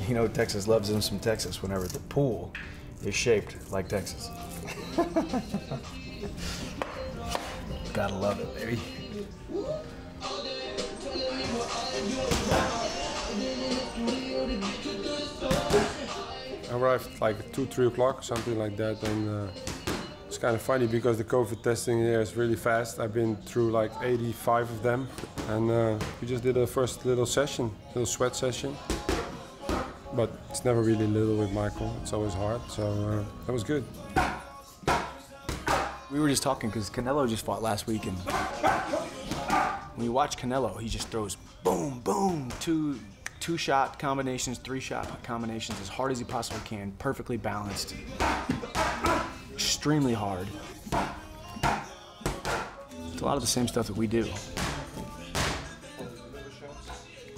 You know, Texas loves him some Texas whenever the pool is shaped like Texas. Gotta love it, baby. I arrived like 2, 3 o'clock, something like that, and it's kind of funny because the COVID testing here is really fast. I've been through like 85 of them, and we just did a first little session, little sweat session. But it's never really little with Michael. It's always hard, so that was good. We were just talking because Canelo just fought last week, and when you watch Canelo, he just throws boom, boom, two-shot combinations, 3-shot combinations as hard as he possibly can, perfectly balanced, extremely hard. It's a lot of the same stuff that we do.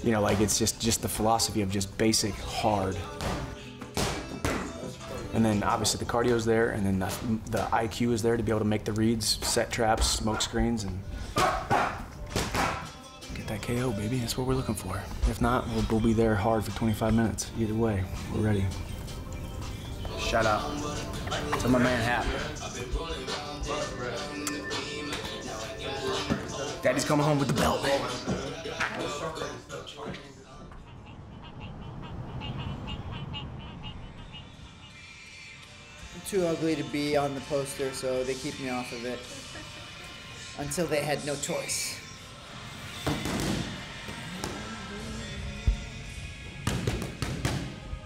You know, like it's just the philosophy of just basic hard. And then obviously the cardio's there, and then the IQ is there to be able to make the reads, set traps, smoke screens, and get that KO, baby. That's what we're looking for. If not, we'll be there hard for 25 minutes. Either way, we're ready. Shout out to my man Hap. Daddy's coming home with the belt. Too ugly to be on the poster, so they keep me off of it until they had no choice.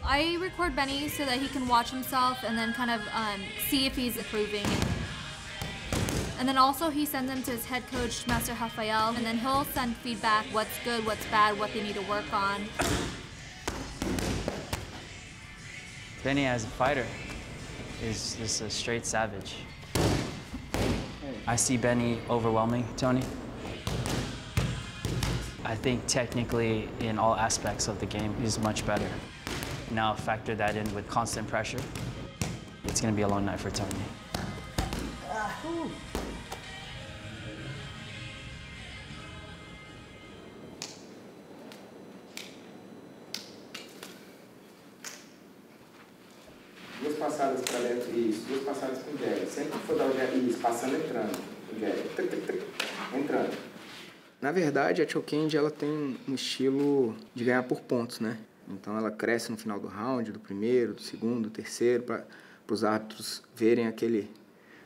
I record Benny so that he can watch himself and then kind of see if he's improving. And then also he sends them to his head coach, Master Rafael, and then he'll send feedback, what's good, what's bad, what they need to work on. Benny as a fighter is just a straight savage. I see Benny overwhelming Tony. I think technically in all aspects of the game, he's much better. Now factor that in with constant pressure, it's gonna be a long night for Tony. Duas passadas para dentro, isso, duas passadas com o jab. Sempre que for dar o jab, isso, passando, entrando, o jab, entrando. Na verdade, a Chooking ela tem um estilo de ganhar por pontos, né? Então ela cresce no final do round, do primeiro, do segundo, do terceiro, para os árbitros verem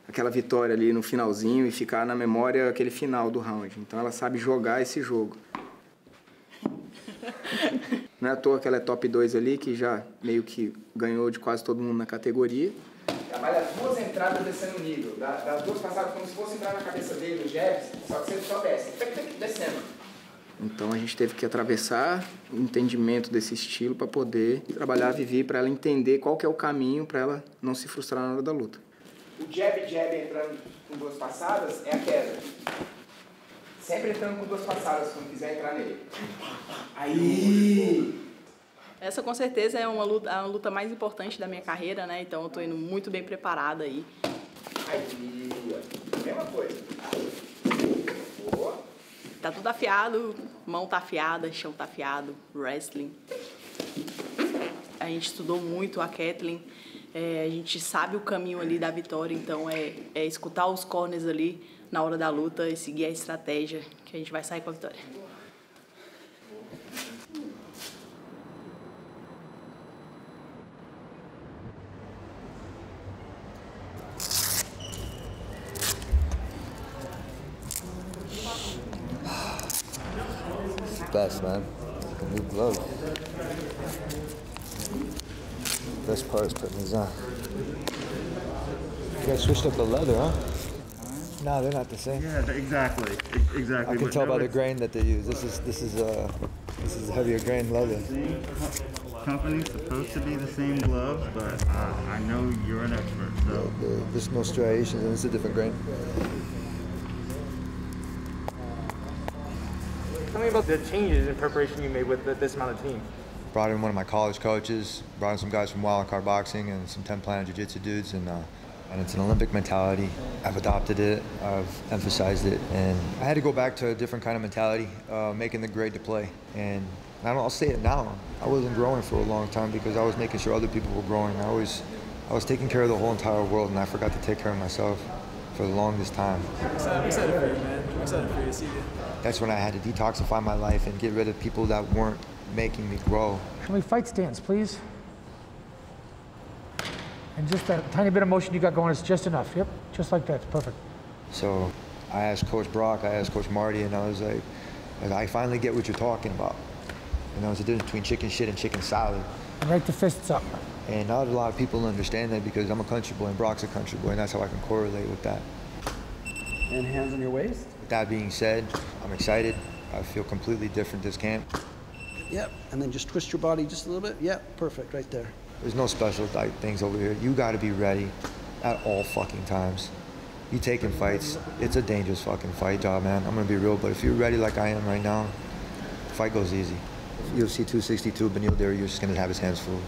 aquela vitória ali no finalzinho e ficar na memória aquele final do round. Então ela sabe jogar esse jogo. Não é à toa que ela é top 2 ali, que já meio que ganhou de quase todo mundo na categoria. Trabalha as duas entradas descendo o nível, das duas passadas como se fosse entrar na cabeça dele, no jabs, só que você só desce, descendo. Então a gente teve que atravessar o entendimento desse estilo para poder trabalhar a Vivi, para ela entender qual que é o caminho para ela não se frustrar na hora da luta. O jab entrando com duas passadas é a queda. Sempre entrando com duas passadas quando quiser entrar nele. Aí! Essa com certeza é a luta mais importante da minha carreira, né? Então eu tô indo muito bem preparada aí. Aí, mesma coisa. Boa. Tá tudo afiado, mão tá afiada, chão tá afiado, wrestling. A gente estudou muito a Kathleen, a gente sabe o caminho ali da vitória, então é escutar os corners ali na hora da luta e seguir a estratégia que a gente vai sair com a vitória. Best, man. Like a new glove. Best part is putting these on. You guys switched up the leather, huh? No, they're not the same. Yeah, exactly. I can tell by the grain that they use. This is heavier grain leather. Company's supposed to be the same gloves, but I know you're an expert. So There's no striations, and it's a different grain. Tell me about the changes in preparation you made with this amount of team. Brought in one of my college coaches, brought in some guys from Wild Card Boxing and some 10 Planet Jiu-Jitsu dudes, and it's an Olympic mentality. I've adopted it, I've emphasized it, and I had to go back to a different kind of mentality, making the grade to play. And And I'll say it now. I wasn't growing for a long time because I was making sure other people were growing. I was taking care of the whole entire world, and I forgot to take care of myself for the longest time. I'm excited for you, man. I'm excited for you to see you. That's when I had to detoxify my life and get rid of people that weren't making me grow. Can we fight stance, please? And just that tiny bit of motion you got going is just enough. Yep, just like that. It's perfect. So I asked Coach Brock, I asked Coach Marty, and I was like, I finally get what you're talking about. You know, there's a difference between chicken shit and chicken salad. And right the fists up. And not a lot of people understand that because I'm a country boy and Brock's a country boy, and that's how I can correlate with that. And hands on your waist. With that being said, I'm excited. I feel completely different this camp. Yep, and then just twist your body just a little bit. Yep, perfect, right there. There's no special things over here. You gotta be ready at all fucking times. You taking fights, it's a dangerous fucking fight job, man. I'm gonna be real, but if you're ready like I am right now, the fight goes easy. UFC 262, Beneil Dariush is gonna have his hands full.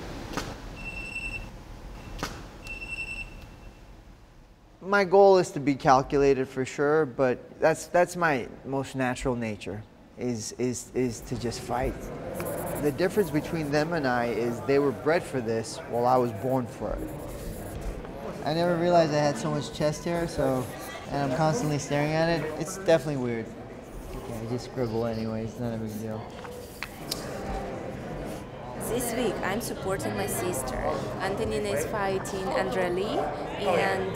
My goal is to be calculated for sure, but that's my most natural nature, is to just fight. The difference between them and I is they were bred for this while I was born for it. I never realized I had so much chest hair, and I'm constantly staring at it. It's definitely weird. Yeah, I just scribble anyway, it's not a big deal. This week, I'm supporting my sister. Antonina is fighting Andrea Lee, and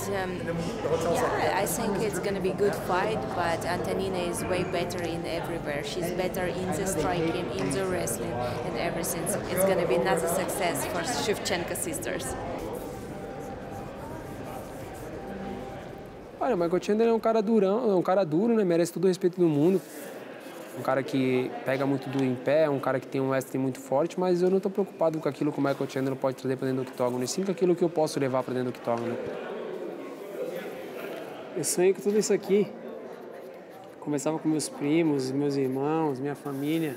yeah, I think it's going to be a good fight, but Antonina is way better in everywhere. She's better in the striking, in the wrestling, and everything. So it's going to be another success for Shevchenko sisters. Olha, o Michael Chandler é um cara durão, é um cara duro, né? Merece todo o respeito do mundo. Um cara que pega muito duro em pé, um cara que tem um wrestling muito forte, mas eu não estou preocupado com aquilo que o Michael Chandler pode trazer para dentro do octógono, e sim com aquilo que eu posso levar para dentro do octógono. Eu sonhei com tudo isso aqui. Conversava com meus primos, meus irmãos, minha família,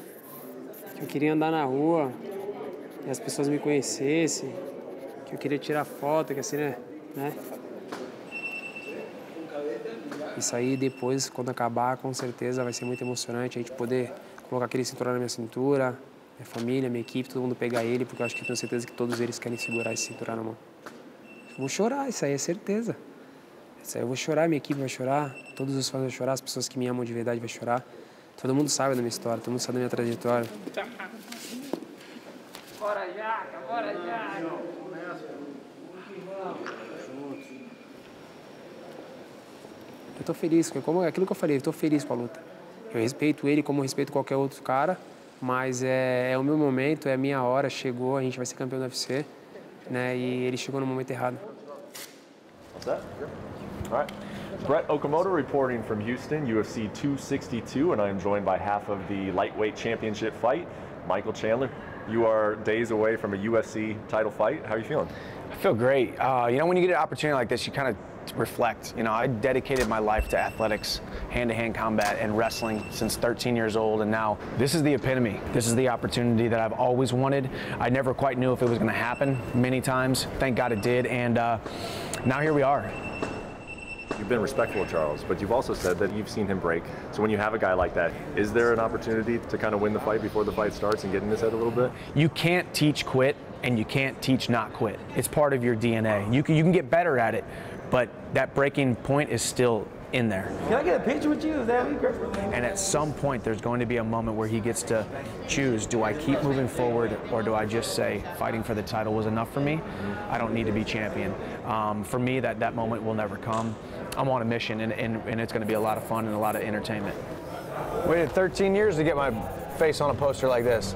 que eu queria andar na rua e as pessoas me conhecessem, que eu queria tirar foto, que assim, né? Isso aí depois, quando acabar, com certeza vai ser muito emocionante a gente poder colocar aquele cinturão na minha cintura, minha família, minha equipe, todo mundo pegar ele, porque eu acho que eu tenho certeza que todos eles querem segurar esse cinturão na mão. Eu vou chorar, isso aí é certeza. Isso aí eu vou chorar, minha equipe vai chorar, todos os fãs vão chorar, as pessoas que me amam de verdade vão chorar. Todo mundo sabe da minha história, todo mundo sabe da minha trajetória. Bora, Jaca, bora, Jaca. Eu tô feliz, como aquilo que eu falei, eu tô feliz com a luta. Eu respeito ele como eu respeito qualquer outro cara, mas é o meu momento, é a minha hora, chegou, a gente vai ser campeão do UFC, né? E ele chegou no momento errado. What's that? All right. Brett Okamoto reporting from Houston, UFC 262, and I am joined by half of the lightweight championship fight, Michael Chandler. You are days away from a UFC title fight. How are you feeling? I feel great. You know, when you get an opportunity like this, you kind of reflect. You know, I dedicated my life to athletics, hand-to-hand combat, and wrestling since 13 years old, and now this is the epitome. This is the opportunity that I've always wanted. I never quite knew if it was going to happen many times. Thank God it did, and now here we are. You've been respectful of Charles, but you've also said that you've seen him break. So when you have a guy like that, is there an opportunity to kind of win the fight before the fight starts and get in his head a little bit? You can't teach quit, and you can't teach not quit. It's part of your DNA. You can get better at it, but that breaking point is still in there. Can I get a picture with you? Is that great? And at some point, there's going to be a moment where he gets to choose, do I keep moving forward, or do I just say fighting for the title was enough for me? I don't need to be champion. For me, that moment will never come. I'm on a mission, and it's going to be a lot of fun and a lot of entertainment. Waited 13 years to get my face on a poster like this.